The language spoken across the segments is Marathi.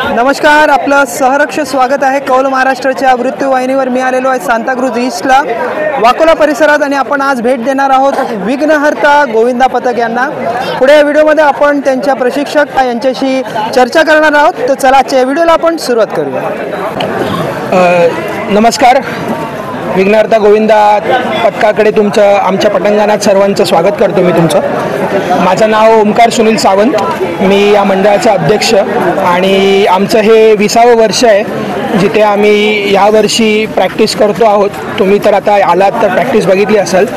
नमस्कार, आपलं सहर्ष स्वागत आहे कौल महाराष्ट्राच्या वृत्तवाहिनीवर। मी आलेलो आहे सांताक्रूज ईस्टला वाकोला परिसरात आणि आपण आज भेट देणार आहोत विघ्नहर्ता गोविंदा पथक यांना। पुढे व्हिडिओमध्ये आपण त्यांच्या प्रशिक्षक यांच्याशी चर्चा करणार आहोत। तर चला आजच्या व्हिडिओला आपण सुरुवात करूया। नमस्कार, विघ्नहर्ता गोविंदा पथकाकडे तुमचं आमच्या पटांगणात सर्वांचं स्वागत करतो मी तुमचं। माझं नाव ओमकार सुनील सावंत, मी या मंडळाचे अध्यक्ष आणि आमचं हे 20वं वर्ष आहे जिथे आम्ही यावर्षी प्रॅक्टिस करतो आहोत। तुम्ही तर आता आलात तर प्रॅक्टिस बघितली असेल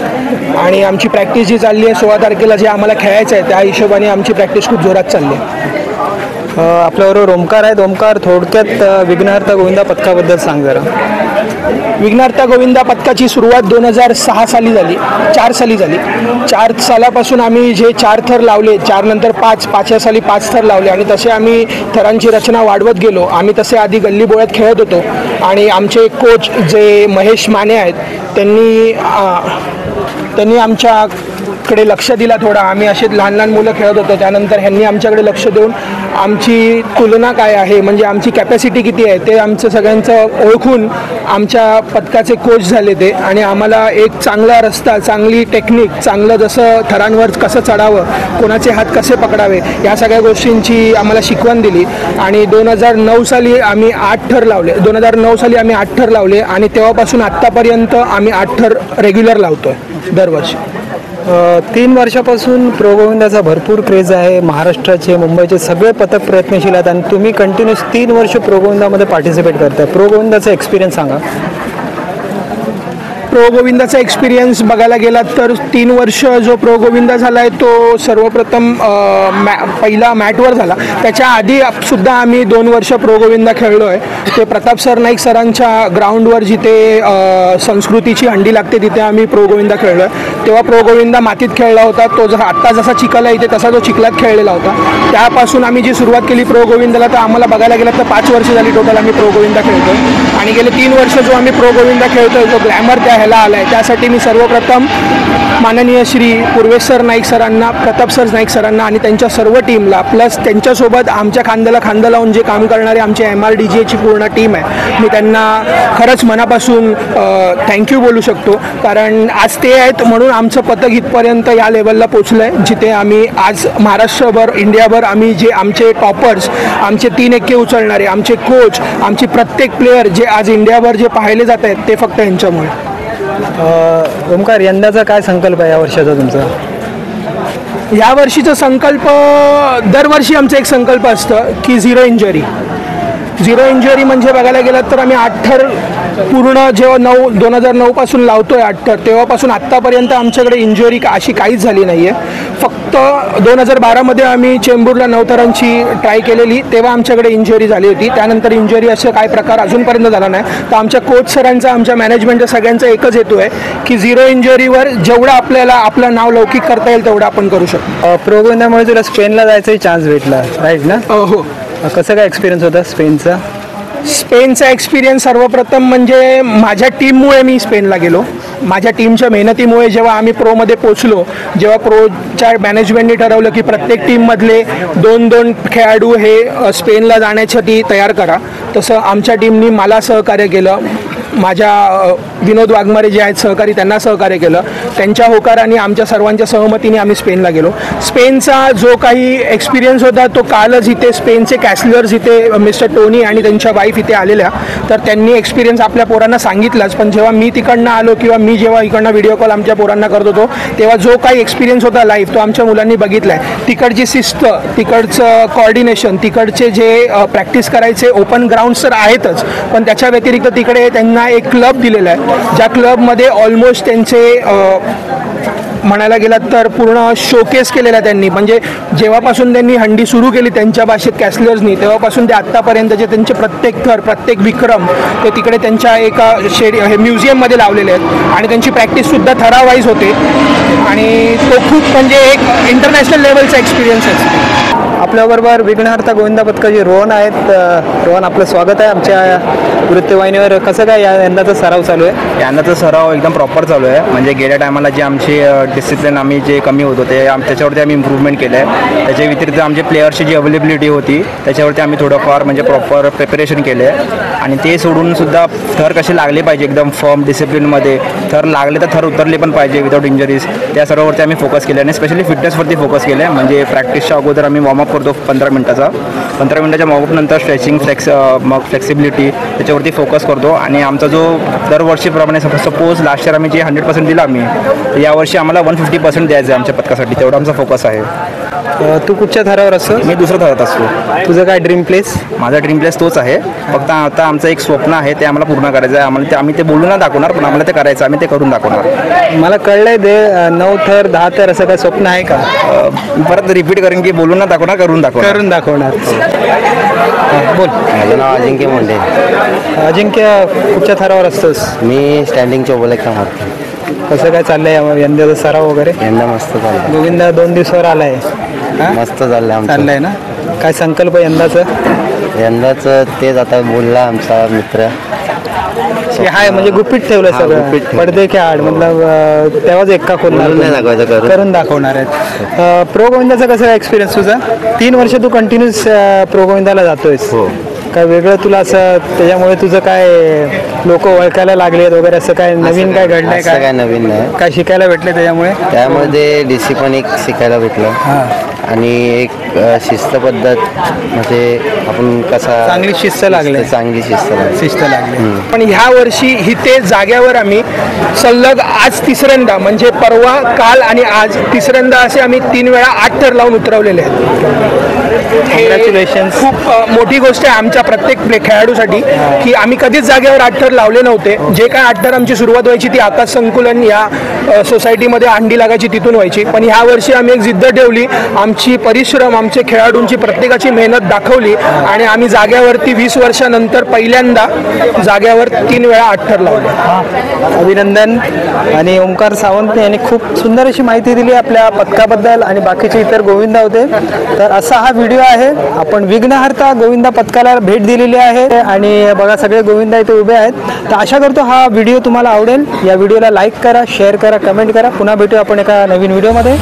आणि आमची प्रॅक्टिस जी चालली आहे 16 तारखेला जे आम्हाला खेळायचं आहे त्या हिशोबाने आमची प्रॅक्टिस खूप जोरात चालली आहे। आपल्याबरोबर ओमकार आहेत। ओमकार, थोडक्यात विघ्नहर्ता गोविंदा पथकाबद्दल सांग जरा। विघ्नहर्ता गोविंदा पथकाची सुरुवात 2006 साली झाली, 4 साली झाली। 4 सालापासून आम्ही जे 4 थर लावले, 4 नंतर 5, 5 साली 5 थर लावले आणि तसे आम्ही थरांची रचना वाढवत गेलो। आम्ही तसे आधी गल्लीबोळ्यात खेळत होतो आणि आमचे कोच जे महेश माने आहेत त्यांनी आमच्याकडे लक्ष दिला थोडा। आम्ही असे लहान लहान मुलं खेळत होतो, त्यानंतर ह्यांनी आमच्याकडे लक्ष देऊन आमची तुलना काय आहे, म्हणजे आमची कॅपॅसिटी किती आहे ते आमचं सगळ्यांचं ओळखून आमच्या पथकाचे कोच झाले ते आणि आम्हाला एक चांगला रस्ता, चांगली टेक्निक, चांगलं जसं थरांवर कसं चढावं, कोणाचे हात कसे पकडावे या सगळ्या गोष्टींची आम्हाला शिकवण दिली। आणि 2009 साली आम्ही 8 थर लावले। 2009 साली आम्ही 8 थर लावले आणि तेव्हापासून आत्तापर्यंत आम्ही 8 थर रेग्युलर लावतो आहे दरवर्षी। 3 वर्षापासून प्रो गोविंदाचा भरपूर क्रेज आहे। महाराष्ट्राचे, मुंबईचे सगळे पथक प्रयत्नशील आहेत आणि तुम्ही कंटिन्यूस 3 वर्ष प्रो गोविंदामध्ये पार्टिसिपेट करताय। प्रो गोविंदाचा एक्सपिरियन्स सांगा। प्रो गोविंदाचा एक्सपिरियन्स बघायला गेलात तर 3 वर्ष जो प्रो गोविंदा झाला आहे तो सर्वप्रथम पहिला मॅटवर झाला। त्याच्या आधी सुद्धा आम्ही 2 वर्ष प्रो गोविंदा खेळलो आहे। ते प्रताप सर नाईक सरांच्या ग्राउंडवर जिथे संस्कृतीची हंडी लागते तिथे आम्ही प्रो गोविंदा खेळलो आहे। तेव्हा प्रो गोविंदा मातीत खेळला होता, तो आत्ता जसा चिखल आहे इथे तसा तो चिखलात खेळलेला होता। त्यापासून आम्ही जी सुरुवात केली प्रो गोविंदाला तर आम्हाला बघायला गेलं तर 5 वर्ष झाली टोटल आम्ही प्रो गोविंदा खेळतो आणि गेले 3 वर्ष जो आम्ही प्रो गोविंदा खेळतोय जो ग्लॅमर त्या ह्याला आला आहे त्यासाठी मी सर्वप्रथम माननीय श्री पूर्वेश्वर नाईक सरांना, प्रताप सर नाईक सरांना आणि त्यांच्या सर्व टीमला प्लस त्यांच्यासोबत आमच्या खांद्याला खांदा लावून जे काम करणारे आमचे MRDGAची पूर्ण टीम आहे मी त्यांना खरंच मनापासून थँक्यू बोलू शकतो। कारण आज ते आहेत म्हणून आमचं पथक इथपर्यंत या लेवलला पोचलं आहे जिथे आम्ही आज महाराष्ट्रभर, इंडियाभर आम्ही जे आमचे टॉपर्स, आमचे 3 एक्के उचलणारे, आमचे कोच, आमचे प्रत्येक प्लेयर जे आज इंडियाभर जे पाहिले जात आहेत ते फक्त यांच्यामुळे। ओमकार, यंदाचा काय संकल्प आहे या वर्षाचा तुमचा? या वर्षीचा संकल्प, दरवर्षी आमचा एक संकल्प असतं की 0 इंजरी। 0 इंजरी म्हणजे बघायला गेलात तर आम्ही 8 थर पूर्ण जेव्हा 2009 पासून लावतोय 8 थर तेव्हापासून आत्तापर्यंत आमच्याकडे इंजरी अशी काहीच झाली नाही आहे। फक्त 2012 मध्ये आम्ही चेंबूरला 9 थरांची ट्राय केलेली तेव्हा आमच्याकडे इंजरी झाली होती। त्यानंतर इंजरी असं काय प्रकार अजूनपर्यंत झाला नाही। तर आमच्या कोच सरांचा, आमच्या मॅनेजमेंटचा सगळ्यांचा एकच हेतू आहे की 0 इंजरीवर जेवढं आपल्याला आपलं नाव लौकिक करता येईल तेवढं आपण करू शकतो। प्रो गोविंदामुळे तुला स्पेनला जायचाही चान्स भेटला, राईट ना? हो। कसं काय एक्सपिरियन्स होता स्पेनचा? स्पेनचा एक्सपिरियन्स सर्वप्रथम म्हणजे माझ्या टीममुळे मी स्पेनला गेलो। माझ्या टीमच्या मेहनतीमुळे जेव्हा आम्ही प्रोमध्ये पोचलो, जेव्हा प्रोच्या मॅनेजमेंटने ठरवलं की प्रत्येक टीममधले 2-2 खेळाडू हे स्पेनला जाण्यासाठी तयार करा, तसं आमच्या टीमनी मला सहकार्य केलं। माझ्या विनोद वाघमारे जे आहेत सहकारी त्यांना सहकार्य केलं। त्यांच्या होकाराने आमच्या सर्वांच्या सहमतीने आम्ही स्पेनला गेलो। स्पेनचा जो काही एक्सपिरियन्स होता तो कालच इथे स्पेनचे कॅसलर्स इथे मिस्टर टोनी आणि त्यांच्या वाईफ इथे आलेल्या, तर त्यांनी एक्सपिरियन्स आपल्या पोरांना सांगितलाच। पण जेव्हा मी तिकडनं आलो किंवा मी जेव्हा इकडनं व्हिडिओ कॉल आमच्या पोरांना करत होतो तेव्हा जो काही एक्सपिरियन्स होता लाईव्ह तो आमच्या मुलांनी बघितला आहे। तिकडची शिस्त, तिकडचं कॉर्डिनेशन, तिकडचे जे प्रॅक्टिस करायचे ओपन ग्राउंड्स तर आहेतच पण त्याच्या व्यतिरिक्त तिकडे त्यांना एक क्लब दिलेला आहे ज्या क्लबमध्ये ऑलमोस्ट त्यांचे म्हणायला गेलात तर पूर्ण शोकेस केलेला त्यांनी। म्हणजे जेव्हापासून त्यांनी हंडी सुरू केली त्यांच्या भाषेत कॅसलर्सनी तेव्हापासून ते आत्तापर्यंतचे त्यांचे प्रत्येक थर, प्रत्येक विक्रम ते तिकडे त्यांच्या एका म्युझियममध्ये लावलेले आहेत आणि त्यांची प्रॅक्टिससुद्धा थरावाईज होते आणि तो खूप म्हणजे एक इंटरनॅशनल लेवलचा एक्सपिरियन्स आहे। आपल्याबरोबर विघ्नहर्ता गोविंदा पथकाचे रोहन आहेत. रोहन, आपलं स्वागत आहे आमच्या वृत्तवाहिनीवर. कसं काय यंदाचा सराव चालू आहे? यंदाचा सराव एकदम प्रॉपर चालू आहे. म्हणजे गेल्या टायमाला जे आमची डिसिप्लिन आम्ही जे कमी होतो त्याच्यावरती आम्ही इम्प्रूव्हमेंट केलं आहे. त्याच्या व्यतिरिक्त आमचे प्लेयर्सची जी अवेलेबिलिटी होती त्याच्यावरती आम्ही थोडंफार म्हणजे प्रॉपर प्रिपरेशन केलं आहे. आणि ते सोडूनसुद्धा थर कसे लागले पाहिजे एकदम फर्म डिसिप्लिनमध्ये. थर लागले तर थर उतरले पण पाहिजे विदाऊट इंजरीज. त्या सर्वावरती आम्ही फोकस केलं आणि स्पेशली फिटनेसवरती फोकस केलं आहे. म्हणजे प्रॅक्टिसच्या अगोदर आम्ही वॉर्मअप करतो 15 मिनटाच्या वॉर्मअपनंतर स्ट्रेचिंग मग फ्लेक्सिबिलिटी त्याच्यावरती फोकस करतो. आणि आमचा जो दरवर्षीप्रमाणे सपोज लास्ट इयर आम्ही जे 100% दिला आम्ही, यावर्षी आम्हाला 150% द्यायचं आहे आमच्या पथकासाठी. तेवढा आमचा फोकस आहे. तू कुठच्या थरावर असतो? मी दुसऱ्या थरात असतो. तुझं काय ड्रीम प्लेस? माझा ड्रीम प्लेस तोच आहे. फक्त आता आमचं एक स्वप्न आहे ते आम्हाला पूर्ण करायचं आहे. आम्ही ते बोलून नाही दाखवणार, पण आम्हाला ते करायचं, आम्ही ते करून दाखवणार. मला कळलंय ते 9 थर 10 थर असं काय स्वप्न आहे का? परत रिपीट करेन की बोलून नाही दाखवणार, करून दाखवणार. बोल. माझं नाव अजिंक्य मुंडे. अजिंक्य, कुठच्या थरावर असतोस? मी स्टँडिंग चौबलेखा मारतो. कसं काय चाललंय यंदाचा सराव वगैरे? यंदा मस्त चाललं. गोविंदा 2 दिवसावर आलाय. मस्त चाललंय आमचं. चाललंय ना? काय संकल्प यंदाचं? यंदाचं तेच आता बोलला आमचा मित्र. हाय म्हणजे गुपित ठेवलं सगळं. गुपित ठेवलं. पडदे के आड मतलब तेव्हाच एक्का बोलून नाही दाखवायचं, करून दाखवणार आहेत. प्रो गोविंदाचा कसा एक्सपिरियन्स तुझा? 3 वर्ष तू कंटिन्यूस प्रो गोविंदाला जातोयस. हो. काय वेगळं तुला असं त्याच्यामुळे तुझं काय लोक ओळखायला लागलेत वगैरे असं काय नवीन काय घडलंय? असं काय नवीन नाही. काय शिकायला भेटले त्याच्यामुळे? त्यामध्ये डिसिप्लिन एक शिकायला भेटलं. आणि एक शिस्त पद्धत म्हणजे आपण कसा चांगली शिस्त लागली. चांगली शिस्त लागली. पण ह्या वर्षी इथे जाग्यावर आम्ही सलग आज तिसऱ्यांदा, म्हणजे परवा, काल आणि आज तिसऱ्यांदा असे आम्ही 3 वेळा 8 थर लावून उतरवलेले आहेत. कॉंग्रॅच्युलेशन. खूप मोठी गोष्ट आहे आमच्या प्रत्येक खेळाडूसाठी की आम्ही कधीच जागेवर 8 थर लावले नव्हते. जे काय 8 थर आमची सुरुवात व्हायची ती आकाश संकुलन या सोसायटीमध्ये अंडी लागायची तिथून व्हायची. पण ह्या वर्षी आम्ही एक जिद्द ठेवली, आमची परिश्रम, आमचे खेळाडूंची प्रत्येकाची मेहनत दाखवली आणि आम्ही जाग्यावरती 20 वर्षानंतर पहिल्यांदा जाग्यावर 3 वेळा 8 थर लावले. अभिनंदन. आणि ओंकार सावंत यांनी खूप सुंदर अशी माहिती दिली आपल्या पथकाबद्दल आणि बाकीचे इतर गोविंदा होते. तर असा हा व्हिडिओ आहे. आपण विघ्नहर्ता गोविंदा पथकाला भेट दिलेली आहे आणि बघा सगळे गोविंदा इथे उभे आहेत. तर आशा करतो हा व्हिडिओ तुम्हाला आवडेल. या व्हिडिओला लाईक करा, शेअर करा, कमेंट करा. पुन्हा भेटू आपण एका नवीन व्हिडिओमध्ये.